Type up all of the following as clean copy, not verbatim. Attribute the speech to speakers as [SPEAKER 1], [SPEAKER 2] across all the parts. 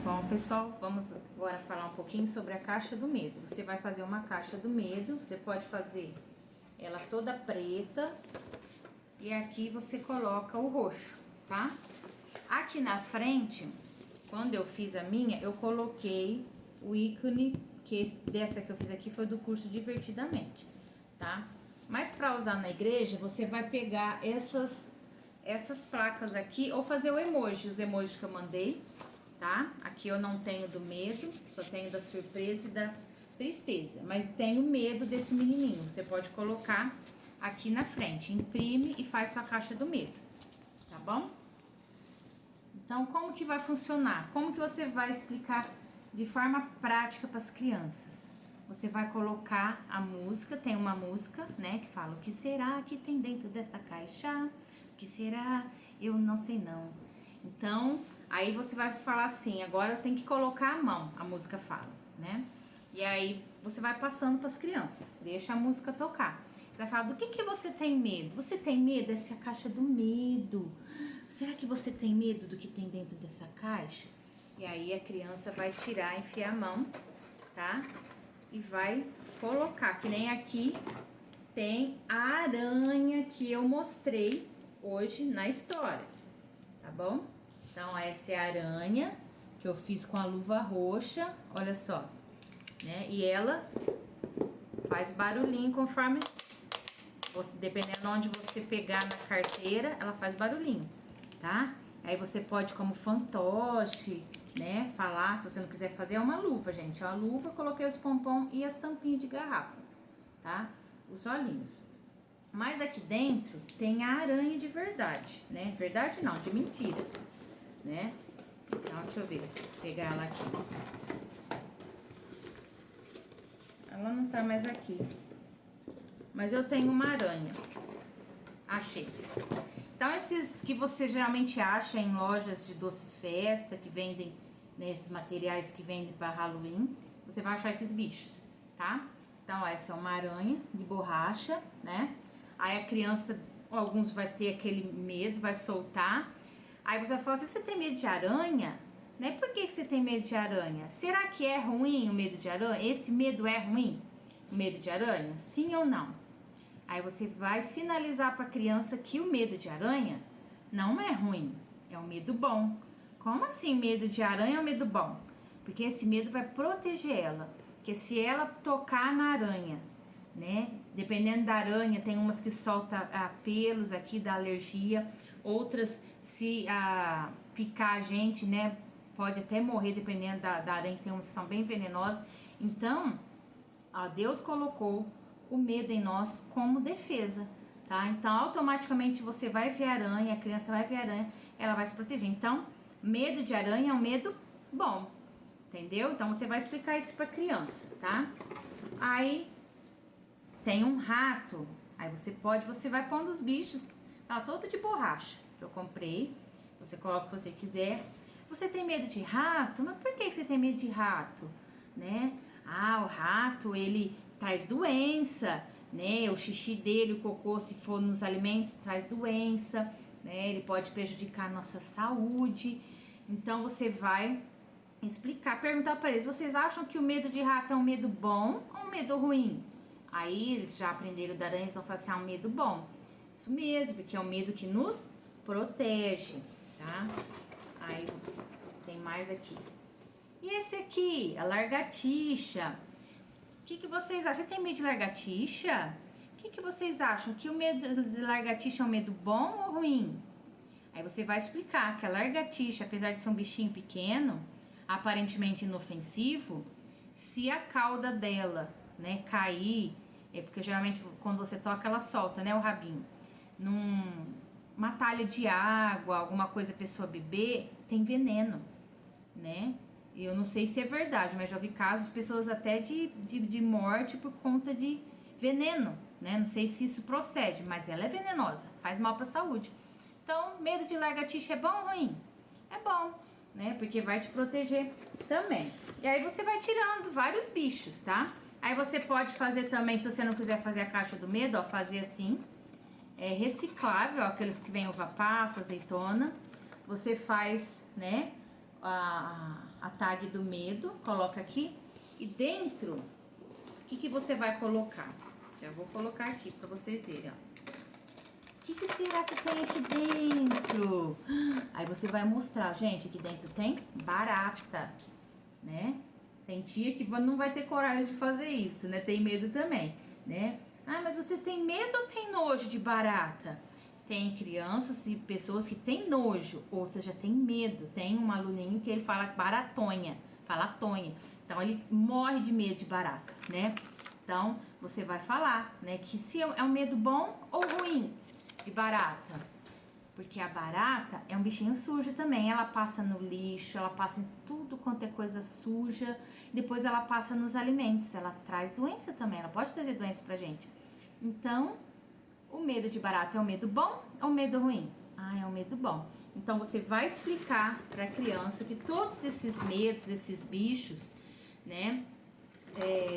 [SPEAKER 1] Bom, pessoal, vamos agora falar um pouquinho sobre a caixa do medo. Você vai fazer uma caixa do medo, você pode fazer ela toda preta e aqui você coloca o roxo, tá? Aqui na frente, quando eu fiz a minha, eu coloquei o ícone, dessa que eu fiz aqui foi do curso Divertidamente, tá? Mas para usar na igreja, você vai pegar essas placas aqui ou fazer os emojis que eu mandei, tá? Aqui eu não tenho do medo, só tenho da surpresa e da tristeza, mas tenho medo desse menininho. Você pode colocar aqui na frente, imprime e faz sua caixa do medo, tá bom? Então, como que vai funcionar? Como que você vai explicar de forma prática para as crianças? Você vai colocar a música, tem uma música, né, que fala: o que será que tem dentro desta caixa? O que será? Eu não sei não. Então, aí você vai falar assim: agora eu tenho que colocar a mão, a música fala, né? E aí você vai passando para as crianças, deixa a música tocar. Você vai falar: do que você tem medo? Você tem medo? Essa é a caixa do medo. Será que você tem medo do que tem dentro dessa caixa? E aí a criança vai tirar, enfiar a mão, tá? E vai colocar, que nem aqui tem a aranha que eu mostrei hoje na história, tá bom? Então essa é a aranha que eu fiz com a luva roxa, olha só, né? E ela faz barulhinho conforme, dependendo de onde você pegar na carteira, ela faz barulhinho, tá? Aí você pode, como fantoche, né, falar, se você não quiser fazer, é uma luva, gente. É uma luva, coloquei os pompom e as tampinhas de garrafa, tá? Os olhinhos. Mas aqui dentro tem a aranha de verdade, né? Verdade não, de mentira, né? Então, deixa eu ver, vou pegar ela aqui. Ela não tá mais aqui. Mas eu tenho uma aranha. Achei. Então, esses que você geralmente acha em lojas de doce festa, que vendem, nesses materiais que vendem para Halloween, você vai achar esses bichos, tá? Então, essa é uma aranha de borracha, né? Aí a criança, alguns vai ter aquele medo, vai soltar. Aí você vai falar assim: você tem medo de aranha? Né? Por que você tem medo de aranha? Será que é ruim o medo de aranha? Esse medo é ruim? O medo de aranha? Sim ou não? Aí você vai sinalizar para a criança que o medo de aranha não é ruim, é um medo bom. Como assim medo de aranha é um medo bom? Porque esse medo vai proteger ela. Porque se ela tocar na aranha, né? Dependendo da aranha, tem umas que soltam pelos aqui, dá alergia. Outras, se picar a gente, né? Pode até morrer, dependendo da aranha, que tem umas que são bem venenosas. Então, Deus colocou o medo em nós como defesa, tá? Então, automaticamente você vai ver aranha, a criança vai ver aranha, ela vai se proteger. Então, medo de aranha é um medo bom, entendeu? Então, você vai explicar isso pra criança, tá? Aí, tem um rato, aí você vai pondo os bichos, tá? Todo de borracha, que eu comprei, você coloca o que você quiser. Você tem medo de rato? Mas por que você tem medo de rato, né? O rato, ele traz doença, né? O xixi dele, o cocô, se for nos alimentos, traz doença, né? Ele pode prejudicar a nossa saúde. Então, você vai explicar, perguntar para eles: vocês acham que o medo de rato é um medo bom ou um medo ruim? Aí, eles já aprenderam da aranha, eles vão falar assim: é um medo bom. Isso mesmo, porque é um medo que nos protege, tá? Aí, tem mais aqui. E esse aqui, a lagartixa. O que vocês acham? Você tem medo de lagartixa? O que vocês acham? Que o medo de lagartixa é um medo bom ou ruim? Aí você vai explicar que a lagartixa, apesar de ser um bichinho pequeno, aparentemente inofensivo, se a cauda dela, né, cair, porque geralmente quando você toca ela solta, né, o rabinho, numa talha de água, alguma coisa a pessoa beber, tem veneno, né? Eu não sei se é verdade, mas já vi casos de pessoas até de morte por conta de veneno, né? Não sei se isso procede, mas ela é venenosa, faz mal para a saúde. Então, medo de lagartixa é bom ou ruim? É bom, né? Porque vai te proteger também. E aí você vai tirando vários bichos, tá? Aí você pode fazer também, se você não quiser fazer a caixa do medo, ó, fazer assim. É reciclável, ó, aqueles que vem uva passa, azeitona. Você faz, né? a tag do medo, coloca aqui. E dentro, o que você vai colocar? Já vou colocar aqui pra vocês verem, ó. O que será que tem aqui dentro? Aí você vai mostrar, gente, aqui dentro tem barata, né? Tem tia que não vai ter coragem de fazer isso, né? Tem medo também, né? Ah, mas você tem medo ou tem nojo de barata? Tem crianças e pessoas que têm nojo, outras já têm medo. Tem um aluninho que ele fala baratonha, fala tonha. Então ele morre de medo de barata, né? Então você vai falar, né, que se é um medo bom ou ruim de barata. Porque a barata é um bichinho sujo também. Ela passa no lixo, ela passa em tudo quanto é coisa suja. Depois ela passa nos alimentos. Ela traz doença também. Ela pode trazer doença pra gente. Então, o medo de barata é um medo bom ou um medo ruim? Ah, é um medo bom. Então, você vai explicar pra criança que todos esses medos, esses bichos, né,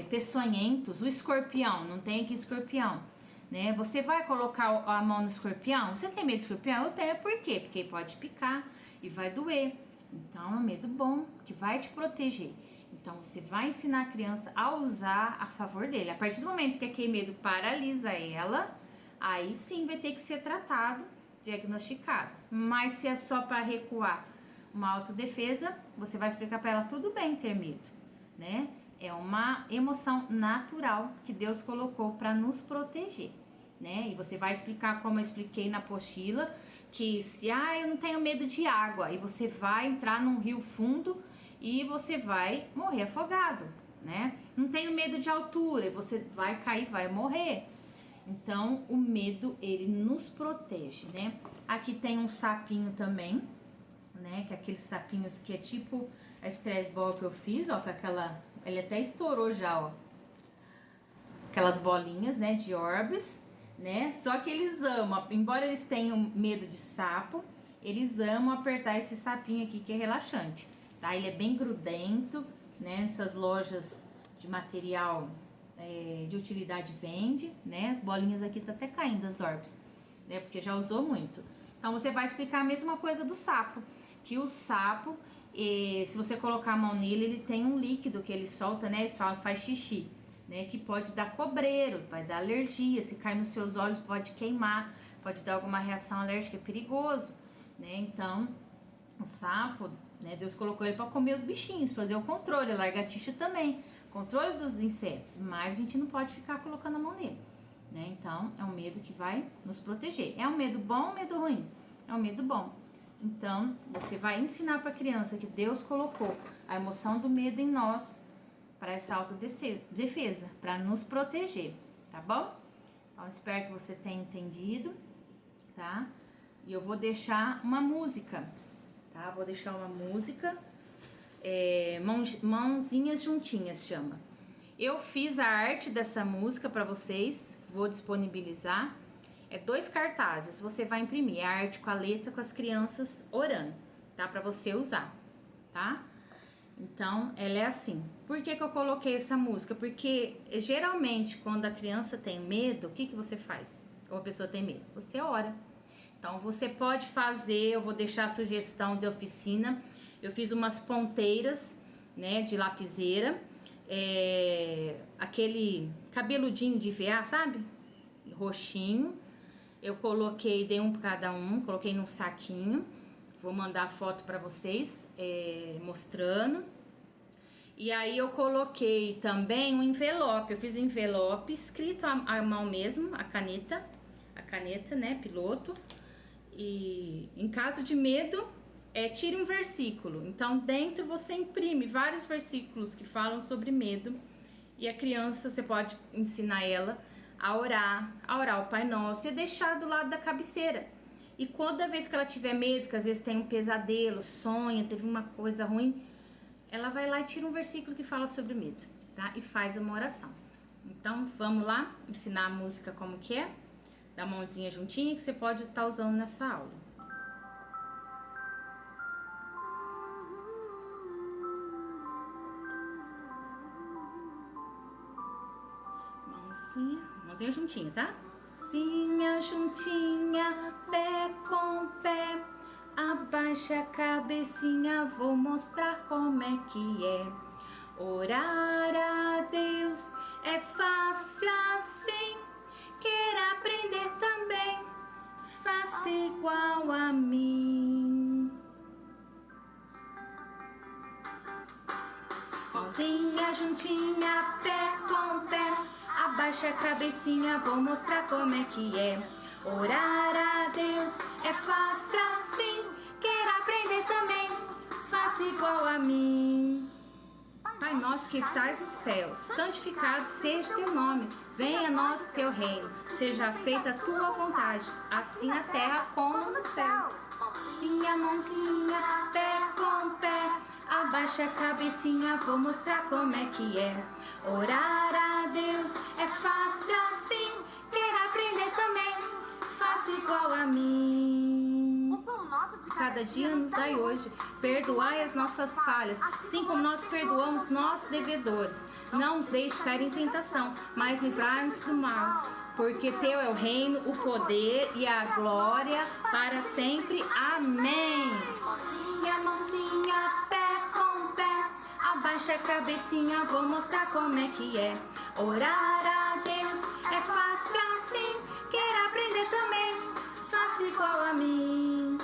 [SPEAKER 1] peçonhentos, o escorpião, não tem aqui escorpião, né? Você vai colocar a mão no escorpião? Você tem medo de escorpião? Eu tenho. Por quê? Porque pode picar e vai doer. Então é um medo bom que vai te proteger. Então você vai ensinar a criança a usar a favor dele. A partir do momento que aquele medo paralisa ela, aí sim vai ter que ser tratado, diagnosticado. Mas se é só para recuar uma autodefesa, você vai explicar para ela tudo bem ter medo, né? É uma emoção natural que Deus colocou para nos proteger, né? E você vai explicar, como eu expliquei na apostila, que se eu não tenho medo de água, e você vai entrar num rio fundo e você vai morrer afogado, né? Não tenho medo de altura, e você vai cair, vai morrer. Então, o medo, ele nos protege, né? Aqui tem um sapinho também, né? Que é aqueles sapinhos que é tipo a stress ball que eu fiz, ó, com aquela... Ele até estourou já, ó. Aquelas bolinhas, né, de orbes, né? Só que eles amam, embora eles tenham medo de sapo, eles amam apertar esse sapinho aqui que é relaxante, tá? Ele é bem grudento, né? Nessas lojas de material de utilidade vende, né? As bolinhas aqui tá até caindo, as orbes, né? Porque já usou muito. Então você vai explicar a mesma coisa do sapo, que o sapo... se você colocar a mão nele, ele tem um líquido que ele solta, né? Eles falam que faz xixi, né? Que pode dar cobreiro, vai dar alergia. Se cai nos seus olhos, pode queimar, pode dar alguma reação alérgica, é perigoso, né? Então, o sapo, né? Deus colocou ele para comer os bichinhos, fazer o controle, a lagartixa também, controle dos insetos. Mas a gente não pode ficar colocando a mão nele, né? Então, é um medo que vai nos proteger. É um medo bom ou um medo ruim? É um medo bom. Então, você vai ensinar para a criança que Deus colocou a emoção do medo em nós para essa autodefesa, para nos proteger, tá bom? Então, espero que você tenha entendido, tá? E eu vou deixar uma música, tá? Vou deixar uma música, Mãozinhas Juntinhas chama. Eu fiz a arte dessa música para vocês, vou disponibilizar. 2 cartazes, você vai imprimir a arte com a letra, com as crianças orando, tá? Pra você usar, tá? Então, ela é assim. Por que eu coloquei essa música? Porque, geralmente, quando a criança tem medo, o que você faz? Ou a pessoa tem medo? Você ora. Então, você pode fazer, eu vou deixar a sugestão de oficina. Eu fiz umas ponteiras, né, de lapiseira. Aquele cabeludinho de EVA, sabe? Roxinho. Eu coloquei, dei um pra cada um, coloquei num saquinho. Vou mandar a foto pra vocês, mostrando. E aí eu coloquei também um envelope. Eu fiz um envelope escrito à mão mesmo, a caneta, né, piloto. E em caso de medo, tire um versículo. Então dentro você imprime vários versículos que falam sobre medo. E a criança, você pode ensinar ela a orar o Pai Nosso e deixar do lado da cabeceira. E toda vez que ela tiver medo, que às vezes tem um pesadelo, sonha, teve uma coisa ruim, ela vai lá e tira um versículo que fala sobre medo, tá? E faz uma oração. Então, vamos lá ensinar a música como que é, da mãozinha juntinha, que você pode estar usando nessa aula. Mãozinha juntinha, tá? Mãozinha juntinha, pé com pé, abaixa a cabecinha, vou mostrar como é que é. Orar a Deus é fácil assim, quer aprender também, faça igual a mim. Mãozinha juntinha, pé com pé, abaixa a cabecinha, vou mostrar como é que é. Orar a Deus é fácil assim, quer aprender também, faça igual a mim. Pai nosso que estás no céu, santificado seja teu nome, venha a nós teu reino, seja feita a tua vontade, assim na terra como no céu. Minha mãozinha, pé com pé, abaixa a cabecinha, vou mostrar como é que é. Orar a Deus é fácil assim, quer aprender também, faça igual a mim.
[SPEAKER 2] O pão nosso de
[SPEAKER 1] Cada dia nos dai hoje, perdoai as nossas falhas, assim como nós perdoamos nossos devedores. Não nos deixe cair em tentação, mas livrai-nos do mal. Porque teu é o reino, o poder e a glória para sempre. Amém. Mãozinha, mãozinha, pé com pé, abaixa a cabecinha, vou mostrar como é que é. Orar a Deus é fácil assim, quer aprender também, faça igual a mim.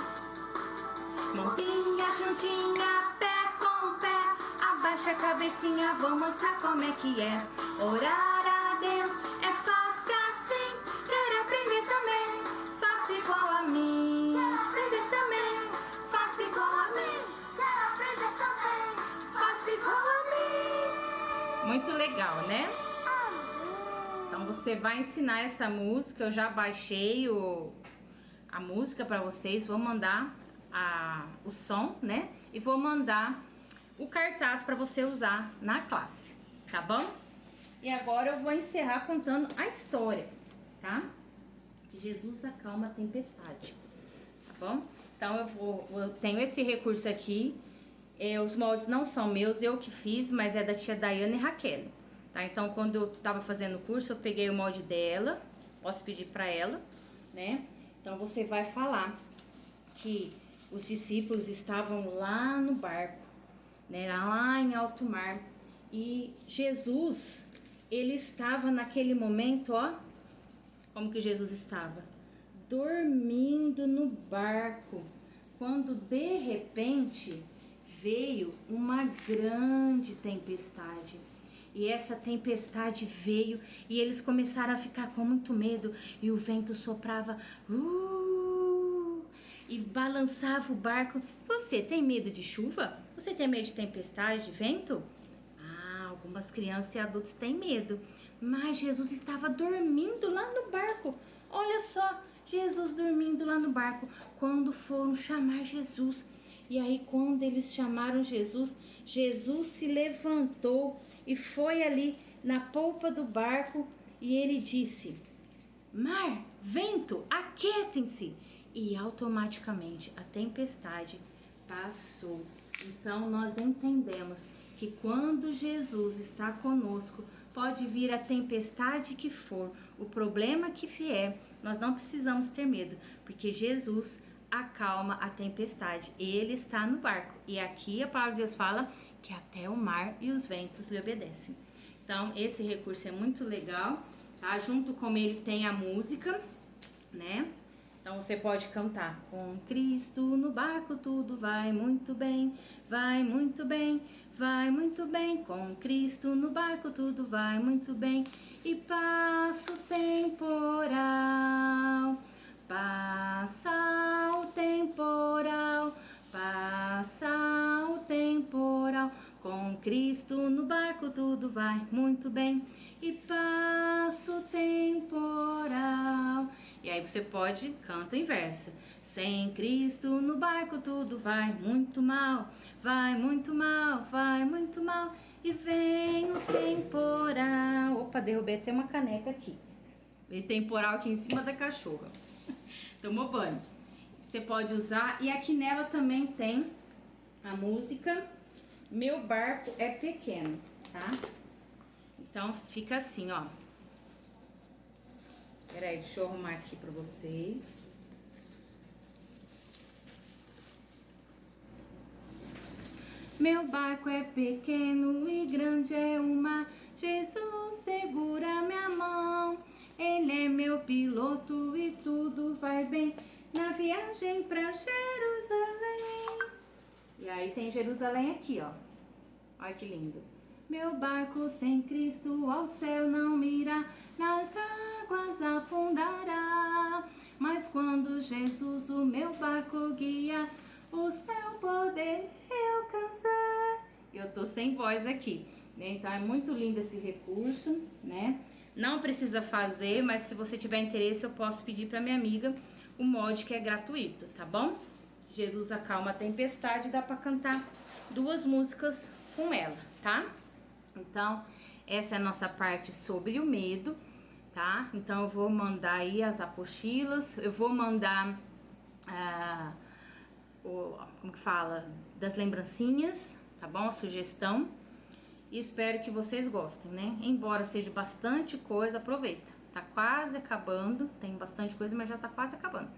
[SPEAKER 1] Mãozinha juntinha, pé com pé, abaixa a cabecinha, vou mostrar como é que é. Orar a Deus é fácil assim, quer aprender também, faça igual a mim.
[SPEAKER 2] Quer aprender também,
[SPEAKER 1] Faça igual a mim,
[SPEAKER 2] quer aprender também,
[SPEAKER 1] faça igual a mim. Muito legal, né? Então você vai ensinar essa música, eu já baixei a música para vocês, vou mandar o som, né? E vou mandar o cartaz para você usar na classe, tá bom? E agora eu vou encerrar contando a história, tá? Que Jesus acalma a tempestade, tá bom? Então eu tenho esse recurso aqui, os moldes não são meus, eu que fiz, mas é da tia Daiane e Raquel, tá? Então quando eu tava fazendo o curso, eu peguei o molde dela, posso pedir para ela, né? Então você vai falar que os discípulos estavam lá no barco, né, lá em alto mar, e Jesus, ele estava naquele momento, ó, como que Jesus estava? Dormindo no barco, quando de repente veio uma grande tempestade. E essa tempestade veio e eles começaram a ficar com muito medo, e o vento soprava e balançava o barco. Você tem medo de chuva? Você tem medo de tempestade, de vento? Ah, algumas crianças e adultos têm medo. Mas Jesus estava dormindo lá no barco. Olha só, Jesus dormindo lá no barco. Quando foram chamar Jesus, e aí quando eles chamaram Jesus, Jesus se levantou e foi ali na polpa do barco e ele disse: mar, vento, aquietem-se. E automaticamente a tempestade passou. Então nós entendemos que quando Jesus está conosco, pode vir a tempestade que for, o problema que vier, nós não precisamos ter medo, porque Jesus acalma a tempestade. Ele está no barco. E aqui a palavra de Deus fala que até o mar e os ventos lhe obedecem. Então esse recurso é muito legal, tá? Junto com ele tem a música, né? Então você pode cantar: com Cristo no barco tudo vai muito bem, vai muito bem, vai muito bem. Com Cristo no barco tudo vai muito bem. E passa o temporal, passa o temporal, passa o temporal. Com Cristo no barco tudo vai muito bem. E passa o temporal. E aí você pode cantar em verso: sem Cristo no barco tudo vai muito mal, vai muito mal, vai muito mal. E vem o temporal. Opa, derrubei até uma caneca aqui. Veio temporal aqui em cima da cachorra. Tomou banho. Você pode usar. E aqui nela também tem a música Meu Barco é Pequeno, tá? Então fica assim, ó. Peraí, deixa eu arrumar aqui pra vocês. Meu barco é pequeno e grande é o mar. Jesus segura minha mão. Ele é meu piloto e tudo vai bem na viagem pra Jerusalém. E aí tem Jerusalém aqui, ó. Olha que lindo. Meu barco sem Cristo ao céu não irá, nas águas afundará. Mas quando Jesus o meu barco guia, o céu poderei alcançar. Eu tô sem voz aqui, né? Então é muito lindo esse recurso, né? Não precisa fazer, mas se você tiver interesse eu posso pedir para minha amiga o mod que é gratuito, tá bom? Jesus acalma a tempestade, dá para cantar 2 músicas com ela, tá? Então, essa é a nossa parte sobre o medo, tá? Então, eu vou mandar aí as apostilas, eu vou mandar, como que fala? Das lembrancinhas, tá bom? A sugestão. E espero que vocês gostem, né? Embora seja bastante coisa, aproveita. Tá quase acabando, tem bastante coisa, mas já tá quase acabando,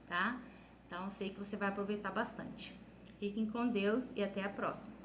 [SPEAKER 1] tá? Então, eu sei que você vai aproveitar bastante. Fiquem com Deus e até a próxima.